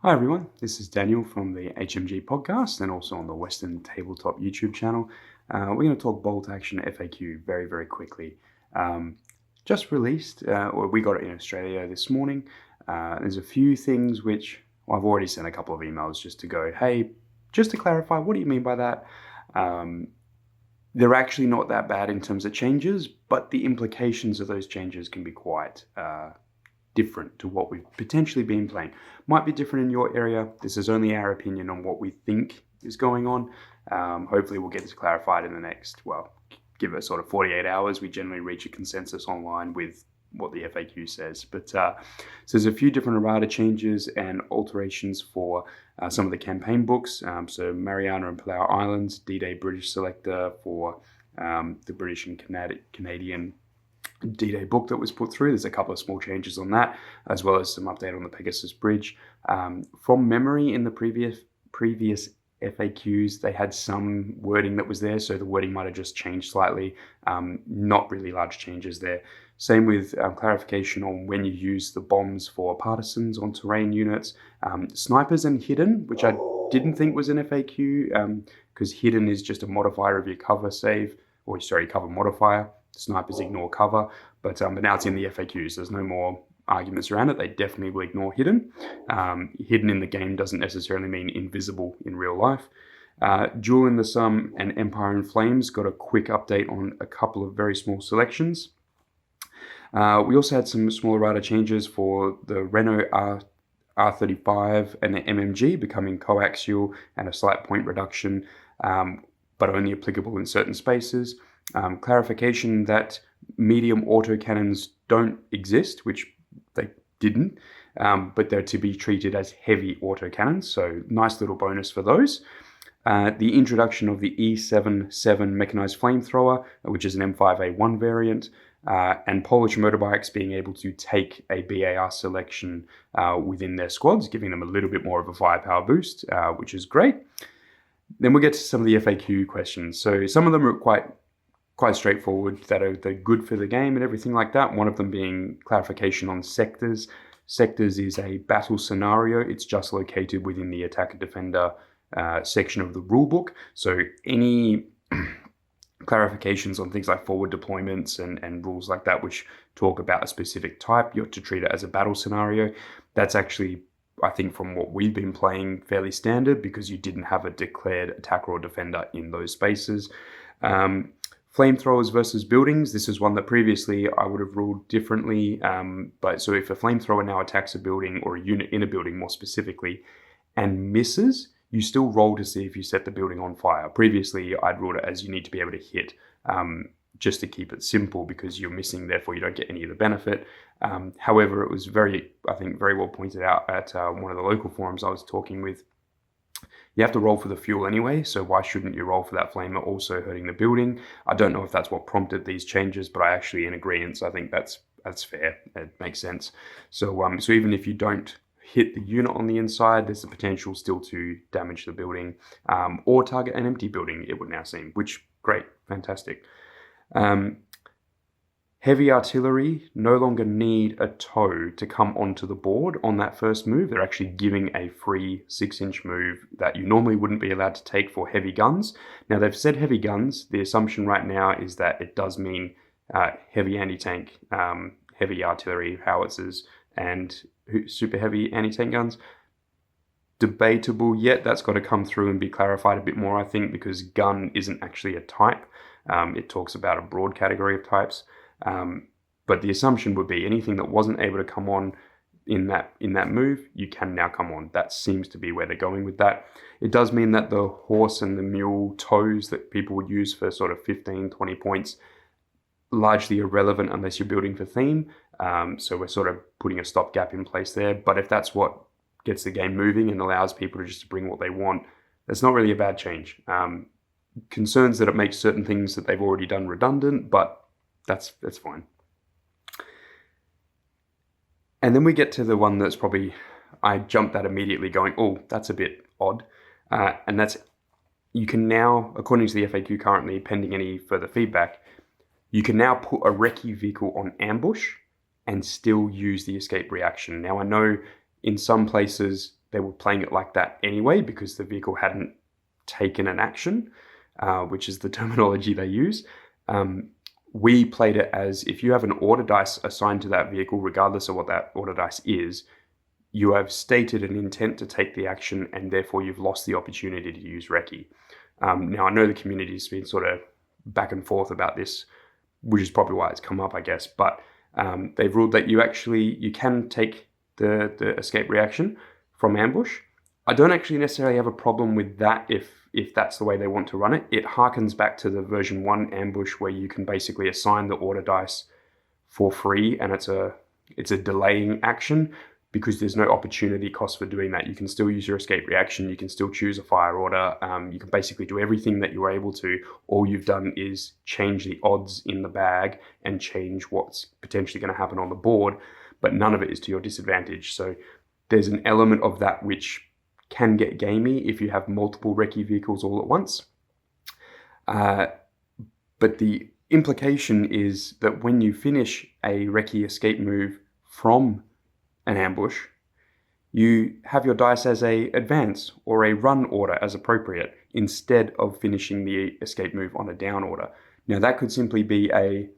Hi everyone, this is Daniel from the HMG podcast and also on the Western Tabletop YouTube channel. We're going to talk bolt action FAQ very quickly. Just released, or we got it in Australia this morning. There's a few things which I've already sent a couple of emails just to go, hey, just to clarify, what do you mean by that? They're actually not that bad in terms of changes, but the implications of those changes can be quite different to what we've potentially been playing. Might be different in your area. This is only our opinion on what we think is going on. Hopefully we'll get this clarified in the next, give it sort of 48 hours. We generally reach a consensus online with what the FAQ says. But so there's a few different errata changes and alterations for some of the campaign books. So Mariana and Palau Islands, D-Day British Selector for the British and Canadian D-Day book that was put through. There's a couple of small changes on that, as well as some update on the Pegasus Bridge. From memory, in the previous FAQs, they had some wording that was there, so the wording might have just changed slightly. Not really large changes there. Same with clarification on when you use the bombs for partisans on terrain units. Snipers and hidden, which I didn't think was an FAQ, because hidden is just a modifier of your cover cover modifier. Snipers ignore cover, but now it's in the FAQs. There's no more arguments around it. They definitely will ignore hidden. Hidden in the game doesn't necessarily mean invisible in real life. Jewel in the Sun and Empire in Flames got a quick update on a couple of very small selections. We also had some small errata changes for the Renault R35 and the MMG becoming coaxial and a slight point reduction, but only applicable in certain spaces. Clarification that medium autocannons don't exist, which they didn't, but they're to be treated as heavy autocannons, so nice little bonus for those. The introduction of the E77 mechanized flamethrower, which is an M5A1 variant, and Polish motorbikes being able to take a BAR selection within their squads, giving them a little bit more of a firepower boost, which is great. Then we'll get to some of the FAQ questions. So some of them are quite straightforward, they're good for the game and everything like that. One of them being clarification on sectors. Sectors is a battle scenario. It's just located within the attacker-defender section of the rulebook. So any clarifications on things like forward deployments and rules like that, which talk about a specific type, you have to treat it as a battle scenario. That's actually, I think, from what we've been playing, fairly standard because you didn't have a declared attacker or defender in those spaces. Flamethrowers versus buildings. This is one that previously I would have ruled differently. But so if a flamethrower now attacks a building or a unit in a building more specifically and misses, you still roll to see if you set the building on fire. Previously, I'd ruled it as you need to be able to hit just to keep it simple because you're missing, therefore you don't get any of the benefit. However, it was very well pointed out at one of the local forums I was talking with. You have to roll for the fuel anyway, so why shouldn't you roll for that flamer also hurting the building? I don't know if that's what prompted these changes, but I actually in agreement. So I think that's fair. It makes sense. So so even if you don't hit the unit on the inside, there's the potential still to damage the building or target an empty building, it would now seem, which great, fantastic. Heavy artillery no longer need a tow to come onto the board on that first move. They're actually giving a free 6-inch move that you normally wouldn't be allowed to take for heavy guns. Now, they've said heavy guns. The assumption right now is that it does mean heavy anti-tank, heavy artillery, howitzers, and super heavy anti-tank guns. Debatable yet. That's got to come through and be clarified a bit more, I think, because gun isn't actually a type. It talks about a broad category of types. But the assumption would be anything that wasn't able to come on in that move, you can now come on. That seems to be where they're going with that. It does mean that the horse and the mule tows that people would use for sort of 15, 20 points, largely irrelevant unless you're building for theme. So we're sort of putting a stopgap in place there. But if that's what gets the game moving and allows people to just bring what they want, that's not really a bad change. Concerns that it makes certain things that they've already done redundant, but that's fine. And then we get to the one that's probably, I jumped at immediately going, oh, that's a bit odd. And that's, you can now, according to the FAQ currently, pending any further feedback, you can now put a Recce vehicle on ambush and still use the escape reaction. Now, I know in some places they were playing it like that anyway because the vehicle hadn't taken an action, which is the terminology they use. We played it as if you have an order dice assigned to that vehicle, regardless of what that order dice is, you have stated an intent to take the action, and therefore you've lost the opportunity to use Recce. Now, I know the community's been sort of back and forth about this, which is probably why it's come up, I guess, but they've ruled that you can take the escape reaction from ambush. I don't actually necessarily have a problem with that if that's the way they want to run it. It harkens back to the version 1 ambush where you can basically assign the order dice for free, and it's a delaying action because there's no opportunity cost for doing that. You can still use your escape reaction, you can still choose a fire order, you can basically do everything that you were able to. All you've done is change the odds in the bag and change what's potentially going to happen on the board, but none of it is to your disadvantage. So there's an element of that which can get gamey if you have multiple Recce vehicles all at once. But the implication is that when you finish a Recce escape move from an ambush, you have your dice as a advance or a run order as appropriate, instead of finishing the escape move on a down order. Now, that could simply be a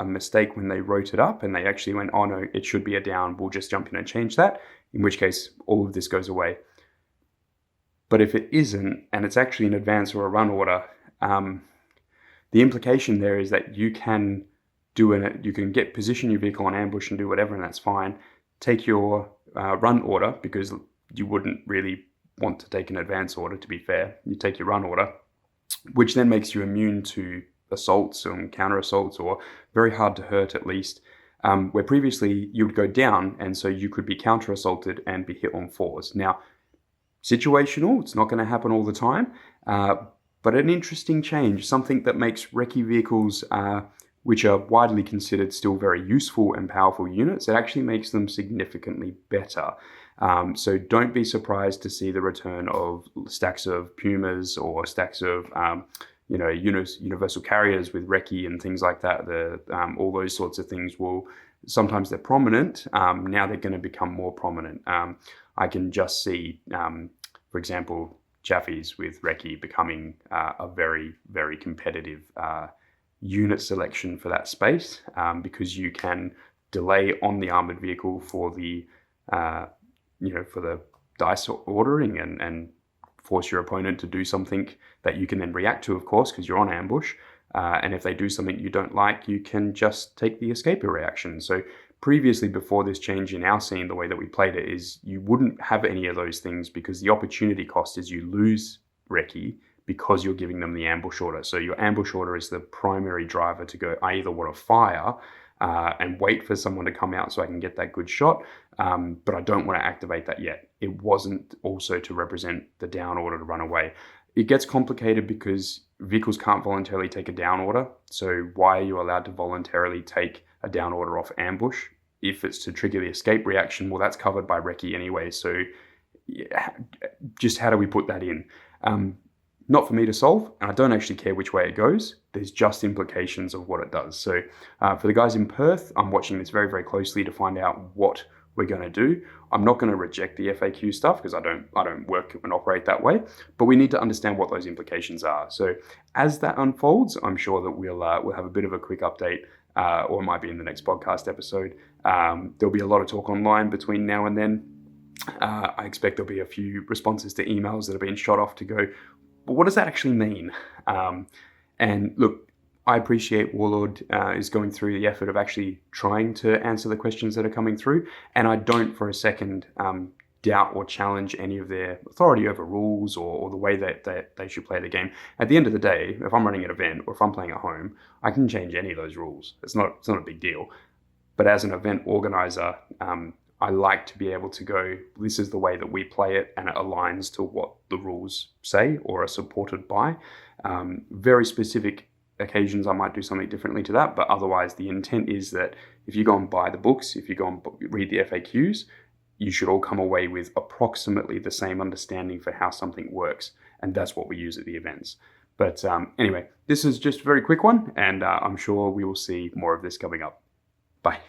mistake when they wrote it up and they actually went, oh no, it should be a down, we'll just jump in and change that, in which case all of this goes away. But if it isn't, and it's actually an advance or a run order, the implication there is that you can position your vehicle on ambush and do whatever, and that's fine. Take your run order, because you wouldn't really want to take an advance order, to be fair. You take your run order, which then makes you immune to assaults and counter assaults, or very hard to hurt at least, where previously you would go down, and so you could be counter assaulted and be hit on 4s. Now, situational, it's not going to happen all the time, but an interesting change, something that makes Recce vehicles, which are widely considered still very useful and powerful units, it actually makes them significantly better. So don't be surprised to see the return of stacks of Pumas or stacks of universal carriers with Recce and things like that. All those sorts of things sometimes they're prominent. Now they're going to become more prominent. I can just see, for example, Chaffies with Recce becoming a very, very competitive unit selection for that space, because you can delay on the armored vehicle for the dice ordering and force your opponent to do something that you can then react to, of course, because you're on ambush. And if they do something you don't like, you can just take the escape reaction. So previously, before this change in our scene, the way that we played it is you wouldn't have any of those things, because the opportunity cost is you lose Recce because you're giving them the ambush order. So your ambush order is the primary driver to go, I either want to fire and wait for someone to come out so I can get that good shot, but I don't want to activate that yet. It wasn't also to represent the down order to run away. It gets complicated because vehicles can't voluntarily take a down order. So why are you allowed to voluntarily take a down order off ambush? If it's to trigger the escape reaction, well, that's covered by Recce anyway. So just how do we put that in? Not for me to solve, and I don't actually care which way it goes. There's just implications of what it does. So for the guys in Perth, I'm watching this very, very closely to find out what we're going to do. I'm not going to reject the FAQ stuff because I don't work and operate that way, but we need to understand what those implications are. So as that unfolds, I'm sure that we'll have a bit of a quick update, or it might be in the next podcast episode. There'll be a lot of talk online between now and then. I expect there'll be a few responses to emails that have been shot off to go, but what does that actually mean? And look, I appreciate Warlord is going through the effort of actually trying to answer the questions that are coming through, and I don't for a second doubt or challenge any of their authority over rules or the way that they should play the game. At the end of the day, if I'm running an event or if I'm playing at home, I can change any of those rules. It's not a big deal. But as an event organizer, I like to be able to go, this is the way that we play it, and it aligns to what the rules say or are supported by. Very specific occasions, I might do something differently to that, but otherwise the intent is that if you go and buy the books, if you go and read the FAQs, you should all come away with approximately the same understanding for how something works, and that's what we use at the events. But anyway, this is just a very quick one, and I'm sure we will see more of this coming up. Bye.